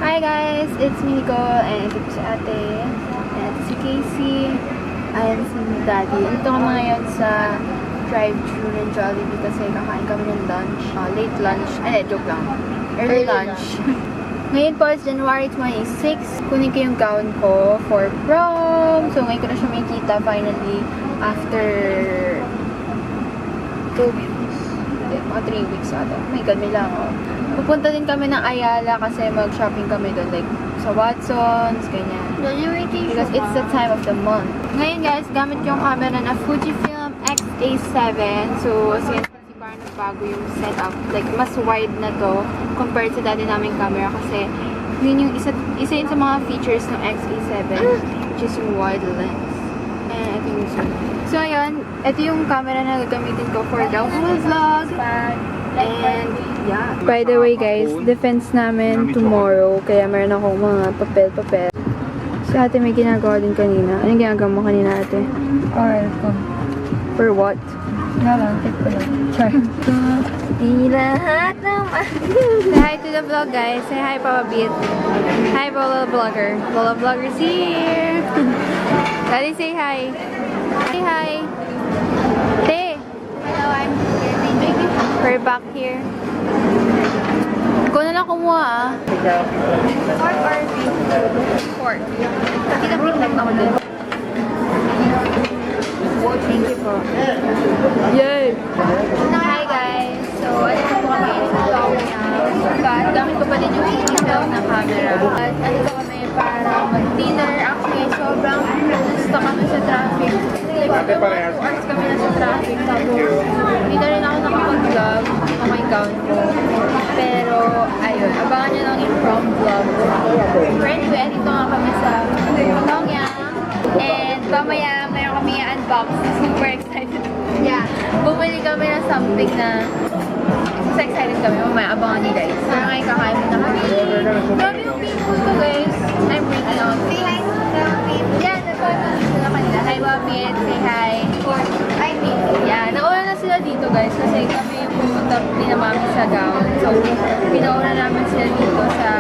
Hi guys! It's me, Nicole, and ito po si ate, and ito si Casey, and si Daddy. Ito kami ngayon sa drive-thru ng Jollibee kasi kakain kami ng lunch. Late lunch. Joke lang. Early lunch. Ngayon po is January 26. Kunin ko yung gown ko for prom. So ngayon ko na siya makikita finally after 2 weeks. Mga 3 weeks ata. Oh my God, may langaw. Pupunta din kami ng Ayala kasi mag-shopping kami doon. Like, sa Watson's, ganyan. Because it's the time of the month. Ngayon guys, gamit yung camera na Fujifilm X-A7. So, since parang nagbago yung setup. Like, mas wide na to compared sa dati naming camera kasi yun yung isa yun sa mga features ng X-A7 which is yung wide lens. And I think so, ayun. Ito yung camera na gagamitin ko for the whole vlog. And, yeah. By the way, guys, defense namin tomorrow. Kaya meron akong mga papel-papel. Si ate may ginagawa din kanina. Anong ginagawa mo kanina, ate? For what? Char. Di lahat naman. Say hi to the vlog, guys. Say hi, Papa Beat. Hi, Bola Vlogger. Bola Vlogger's here. Daddy, say hi. Say hi. Hey. Hello, I'm here. We're back here. Ikaw na lang kumuha, ah. Pork or beef? Pork. Kita-pink lang ako dun. Thank you po. Yay! Hi guys! So, ano po kami sa vlog niya. But, gamit ko pa din yung Fujifilm na camera. At ano po kami para mag-dinner. Actually, sobrang gusto kami sa traffic. Like, 2 hours kami na sa traffic. Tapos, hindi na rin ako nakapag-vlog. Oh my gown ko. Pero, ayun. Abangan nyo lang yung prom vlog. But anyway, dito nga kami sa Pyongyang. And, mamaya, mayroon kami unbox. Super excited. Yeah. Bumili kami ng something na so excited kami. Mamaya, abangan nyo guys. Pero ngayon, kakain mo na kami. Grabe yung people ko guys. I'm breaking out. Say hi to the people. Yeah, nagpapalito na kanila. Hi, Wapit. Say hi. Hi, people. Yeah, nauna na sila dito guys. Kasi kami yung pumunta din na mami sa gown. So, pinauna namin sila dito sa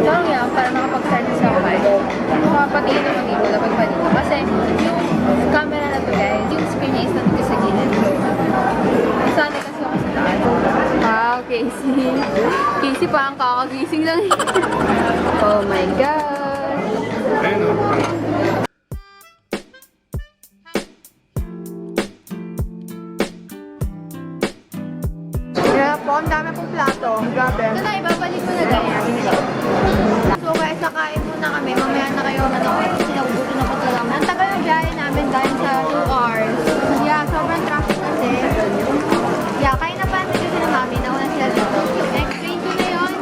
Pyongyang para makapag-start sa kumain. Makapatingin naman dito, lapag pa dito. Kasi yung camera na to guys, yung screen niya is nandito sa gilid. Sana kasi ako sa taas. Wow, Casey. Casey pa ang kakagising lang. Oh my God. Kaya po, ang dami pong plato. Grabe. Ito na, ibabalik mo na guys. So guys, nakain muna kami. Mamaya na kayo sinabubuto na po talaga. Ang tagal yung biyahe namin dahil sa 2 hours. Yeah, sobrang traffic kasi. Yeah, kain na pa kasi na mami. Nauna sila dito. Next train ko na yun.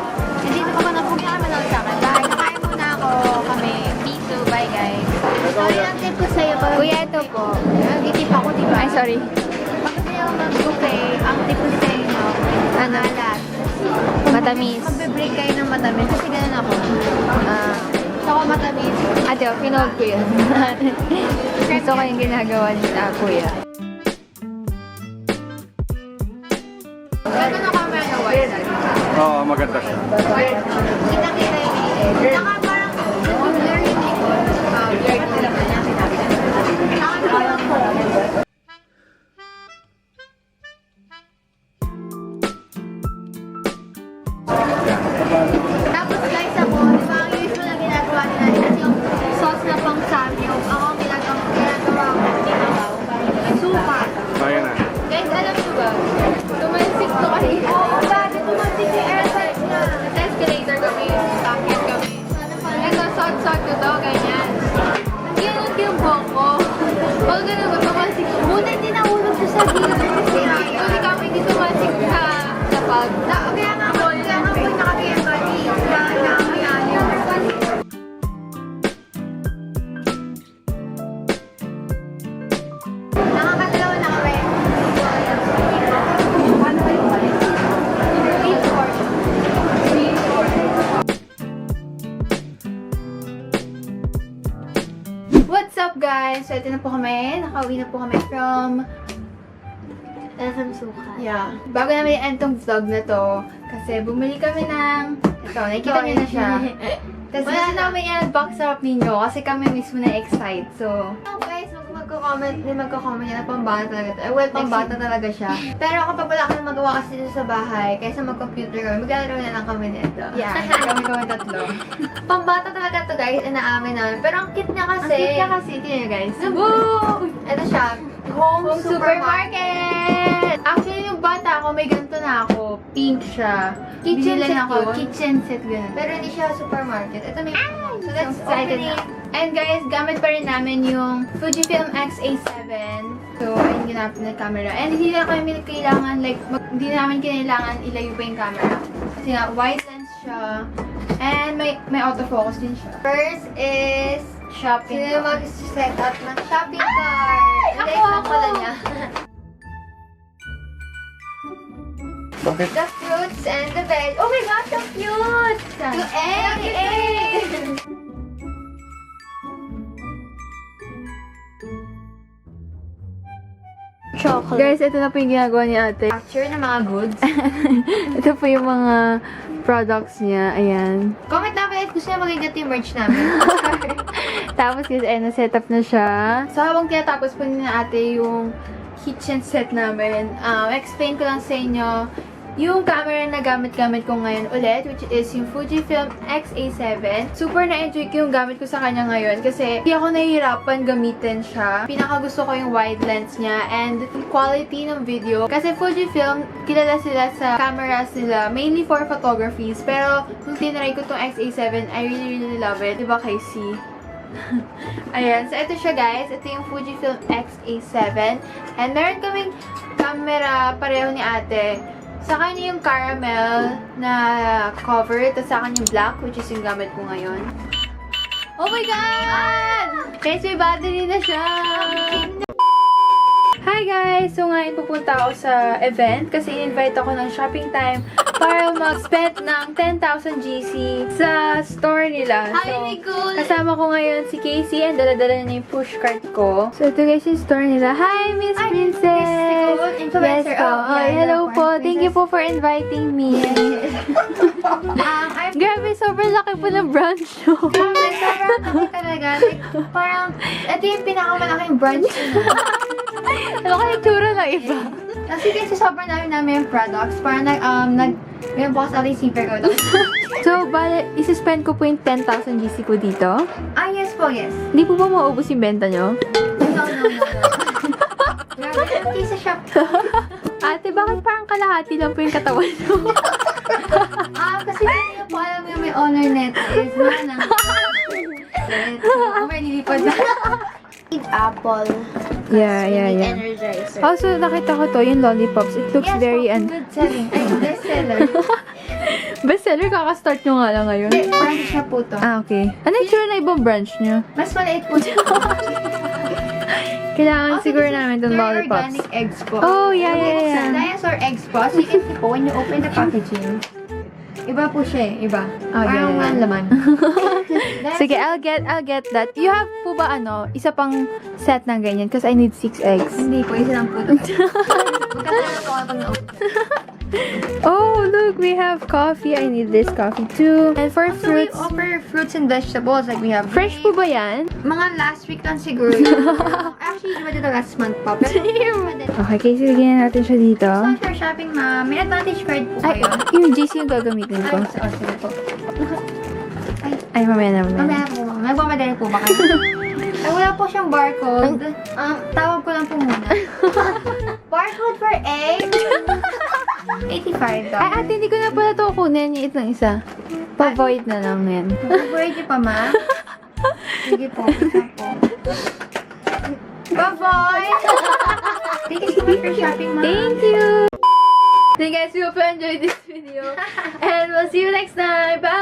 And dito pa na kung naman ako sa akin. Dahil nakain muna ako kami. Peace, so bye guys. Sorry, ang tip ko sa'yo. Kuya, ito po. Nag-tip ako, diba? Ay, sorry. Pag kasi ako mag-buffet, ang tip ko sa'yo, Ano? alat. Matamis. Magbe-break kayo ng matamis. Kasi ganun ako. Ako matamis. Ate, pinold ko yun. Gusto ko yung ginagawa ni kuya. Gano'n ang camera na wide. Oo, maganda siya. Kita-kita yung ilit. Saka parang blur yung likod. Blur yung likod niya sinabi. Tapos guys ako, di ba ang usual na ginagawa nila is yung sauce na pang samyong. Ako ang ginagawa ko tinabaw. Suka. Ayan na. Guys, alam nyo ba? Tumansik to kasi. Oo, dati tumansik yung airset niya. Sa escalator kami, bakit kami. Ito, sot-sot ko to, ganyan. Ganun yung bongko. Pag ganun ko, tumansik. Buti hindi nahulog siya sa gilid. Hindi kami hindi tumansik sa lapag. Kaya nga po, nakapiyang body. Nakakayan yun. Nakakadalawa na kami. What's up guys? So ito na po kami. Nakauwi na po kami from SM Sukat. Yeah. Bago namin i-end tong vlog na to, kasi bumili kami ng, ito, nakikita niyo na siya. Tapos Wala gusto namin i-unbox sa up ninyo kasi kami mismo na-excite. So, Guys, magko-comment yan na pambata talaga to. Well, pambata talaga siya. Pero kapag wala kami magawa kasi dito sa bahay, kaysa mag-computer kami, maglalaro na lang kami nito. yeah, kami tatlo. Pambata talaga to guys, inaamin namin. Pero ang cute niya kasi. Ang cute niya kasi, ito niya guys. Woo! Ito siya, Home Supermarket! Actually, yung bata ako, may ganito na ako. Pink siya. Kitchen Binilan set ako. yun? Kitchen set, ganun. Pero hindi siya supermarket. Ito may so let's Excited open na. it. And guys, gamit pa rin namin yung Fujifilm X-A7. So, ayun ginamit na camera. And hindi na kami kailangan, like, hindi namin kailangan ilayo pa yung camera. Kasi nga, wide lens siya. And may autofocus din siya. First is Shopping sino cart. mag-set up ng shopping cart? Ang liit lang pala niya. Bakit? The fruits and the veg. Oh my God, so cute! Saan? Yung egg! Chocolate. Guys, ito na po yung ginagawa ni ate. Capture ng mga goods. Ito po yung mga products niya. Ayan. Comment namin if gusto niya magiging yung merch namin. Tapos guys, ayun, na-set up na siya. So, habang tinatapos po ni ate yung kitchen set namin, explain ko lang sa inyo yung camera na gamit-gamit ko ngayon ulit, which is yung Fujifilm X-A7. Super na-enjoy ko yung gamit ko sa kanya ngayon kasi hindi ako nahihirapan gamitin siya. Pinakagusto ko yung wide lens niya and quality ng video. Kasi Fujifilm, kilala sila sa cameras nila, mainly for photographies. Pero nung tinry ko tong X-A7, I really love it. Diba, Casey? Ayan. So, ito siya, guys. Ito yung Fujifilm X-A7. And meron kaming camera pareho ni ate. Sa kanya yung caramel na cover. Tapos sa akin yung black, which is yung gamit ko ngayon. Oh my God! Guys, may battery na siya! Hi guys! So ngayon pupunta ako sa event kasi in-invite ako ng shopping time para mag-spend ng 10,000 GC sa store nila. Hi, Nicole! Kasama ko ngayon si Casey and dala-dala niya yung pushcart ko. So ito guys yung store nila. Hi, Miss Princess! Nicole, influencer. Yes po. Oh, yeah, Hello po. Princess. Thank you po for inviting me. Grabe, sobrang laki po ng branch nyo. Sobrang laki talaga. Like, parang, ito yung pinakamalaking branch ko. Ano kaya yung tsura ng iba? Kasi kasi sobrang namin yung products. Parang ngayon po kasi ako yung zipper ko. So, bale, isi-spend ko po yung 10,000 GC ko dito. Ah, yes po, yes. Hindi po ba maubos yung benta nyo? No. Grabe, okay sa shop. Ate, bakit parang kalahati lang po yung katawan nyo? Kasi hindi ko po alam yung may honor net is na may nilipad na. Apple. Yeah. Energizer. Also, nakita ko to, yung lollipops. It looks very, good selling. Ay, best seller. bestseller, kakastart nyo nga lang ngayon. Hindi, branch siya po to. Ah, okay. Ano yung tsura na ibang branch nyo? Mas maliit po siya. Kailangan siguro namin itong They're lollipops. organic eggs po. Oh, yeah. Dinosaur eggs po. So you can see po, when you open the packaging, iba po siya eh. Iba. Oh, Parang yeah. laman. Sige, I'll get that. You have po ba isa pang set ng ganyan? Because I need 6 eggs. Hindi po, isa lang po. Magkakaroon po ako pag na-open. Oh, look, we have coffee. I need this coffee too. And for So we fruits, offer fruits and vegetables. Like we have fresh po ba yan? mga last week lang siguro. Actually, iba dito last month pa. Pero Okay, kasi lagyan natin siya dito. so, for shopping, may advantage card po Ay, kayo. yung GC yung gagamitin ko. Sige po. Ay, mamaya na. Mamaya po. Nagmamadali po ba kayo? Ay, wala po siyang barcode. Tawag ko lang po muna. Barcode for egg? $85. Ay, ate, hindi ko na pala ito kunin. Yung itong isa. Pa-void na lang yan. Pwede pa, ma? Sige po, isa po. Bye-bye! Thank you so much for shopping, ma. Thank you! So guys, we hope you enjoyed this video. And we'll see you next time. Bye!